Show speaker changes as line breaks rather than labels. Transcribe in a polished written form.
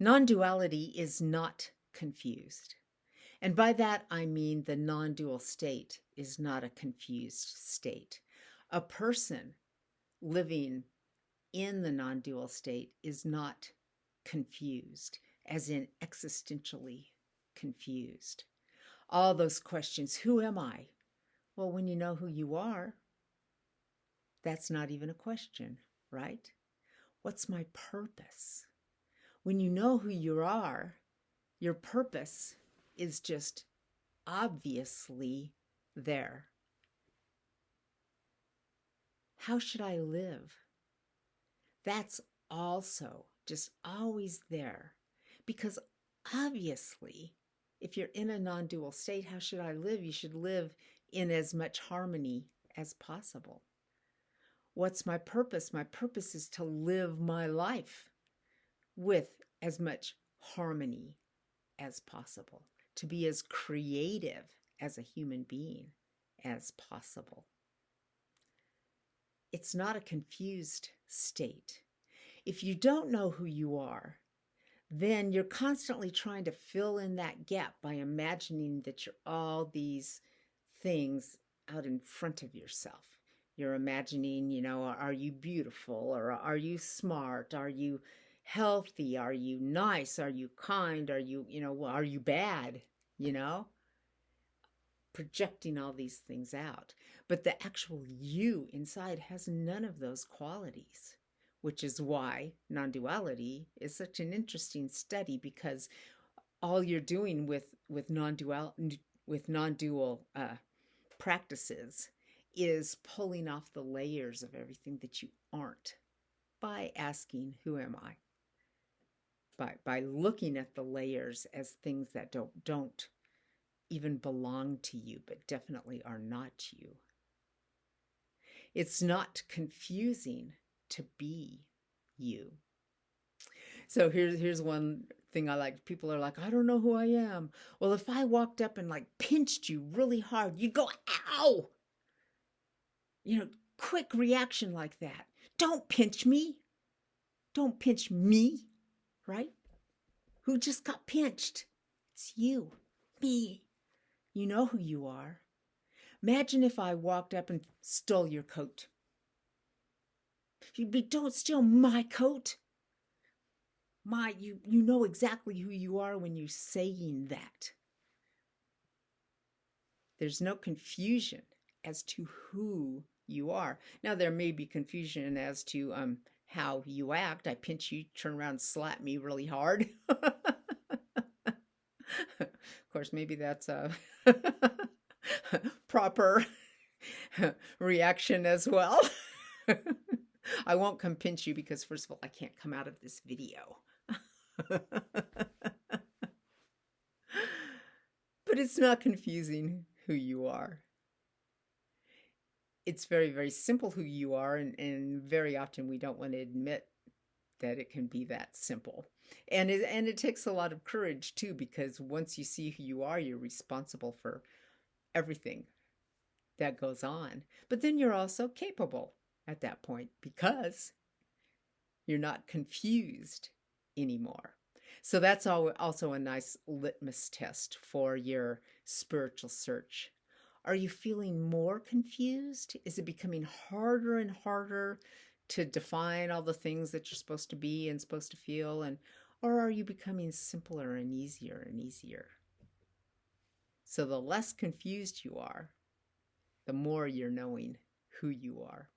Non-duality is not confused. And by that, I mean the non-dual state is not a confused state. A person living in the non-dual state is not confused, as in existentially confused. All those questions, who am I? Well, when you know who you are, that's not even a question, right? What's my purpose? When you know who you are, your purpose is just obviously there. How should I live? That's also just always there. Because obviously, if you're in a non dual state, how should I live? You should live in as much harmony as possible. What's my purpose? My purpose is to live my life with as much harmony as possible, to be as creative as a human being as possible. It's not a confused state. If you don't know who you are, then you're constantly trying to fill in that gap by imagining that you're all these things out in front of yourself. You're imagining, are you beautiful, or are you smart? Are you healthy? Are you nice? Are you kind? Are you, are you bad? You know, projecting all these things out. But the actual you inside has none of those qualities, which is why non-duality is such an interesting study, because all you're doing with non-dual practices is pulling off the layers of everything that you aren't by asking, who am I? By looking at the layers as things that don't even belong to you, but definitely are not you. It's not confusing to be you. So here's one thing I like. People are like, I don't know who I am. Well, if I walked up and like pinched you really hard, you'd go, ow! Quick reaction like that. Don't pinch me. Don't pinch me, right? Who just got pinched? It's you, me. You know who you are. Imagine if I walked up and stole your coat. You'd be, don't steal my coat. You know exactly who you are when you're saying that. There's no confusion as to who you are. Now, there may be confusion as to how you act. I pinch you, turn around, slap me really hard. Of course, maybe that's a proper reaction as well. I won't come pinch you because, first of all, I can't come out of this video. But it's not confusing who you are. It's very, very simple who you are, and very often we don't want to admit that it can be that simple. And it takes a lot of courage too, because once you see who you are, you're responsible for everything that goes on. But then you're also capable at that point because you're not confused anymore. So that's also a nice litmus test for your spiritual search. Are you feeling more confused? Is it becoming harder and harder to define all the things that you're supposed to be and supposed to feel? Or are you becoming simpler and easier and easier? So the less confused you are, the more you're knowing who you are.